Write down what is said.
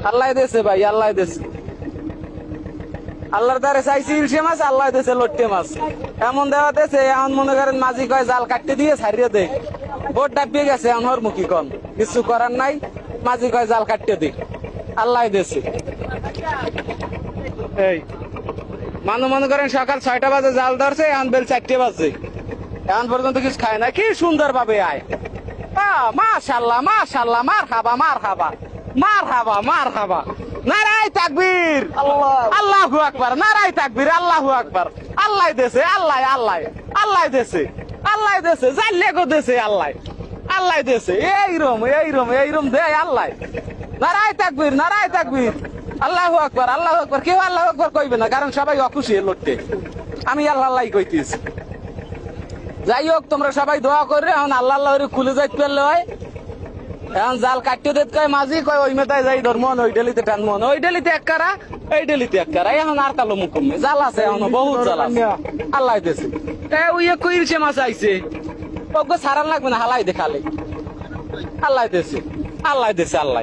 আল্লাহ দেশে ভাই, আল্লাহ দেশে, আল্লাহর দ্বারে চাইছি ইলশে মাছ, আল্লাহ দেশে লট্টে মাছ। এমন দেওয়া দেশে এখন মনে করেন মাঝি কয় জাল কাটতে দিয়ে ছাড়িয়ে দে, বোট ডাবিয়ে গেছে এখন হর মুখী কন, কিছু করার নাই, মাঝি কয় জাল কাটতে দি, আল্লাহ দেশে। এই মানুষ মনে করেন সকাল 6টা বাজে জাল ধরছে, এখন বেল 4টে বাজে, এখন পর্যন্ত কিছু খায় না। কি সুন্দর ভাবে আয়, মাশাআল্লাহ মাশাআল্লাহ, মার হাবা মার হাবা মার হাবা মার হাবা, নারায়ে তাকবীর, আল্লাহু আকবার, নারায়ে তাকবীর, আল্লাহু আকবার। আল্লাহ দেশে, আল্লাহ আল্লাহ আল্লাহ দেশে, আল্লাহ দেশে, জাল্লে গো দেশে, আল্লাহ আল্লাহ দেশে, এইরম এইরম এইরম দে আল্লাহ। নারায়ে তাকবীর, নারায়ে তাকবীর, আল্লাহু আকবার, আল্লাহু আকবার। কেউ আল্লাহু আকবার কইবে না, কারণ সবাই অখুশি লড়তে। আমি আল্লাহ আল্লাহ কইতেছি। যাই হোক, তোমরা সবাই দোয়া করে এখন আল্লাহ আল্লাহ খুলে যাইতে পারলে হয়। এখন জাল কাটতে দিতে কয় মাঝি, কয় ওই মেতায় যাই ধর্মন, ওই ডেলিতে টানমন, ওই ডেলিতে এক কারা, এই ডেলিতে এক কারা। এখন আর কালো মুখমে জাল আছে, এখন বহুত জাল আছে, আল্লাহ দেশে। ওই এক ইলশে মাছ আইছে, ওকে সারান লাগবে না, হালাই দেখালে, আল্লাহ দেশে, আল্লাহ দেশে, আল্লাহ।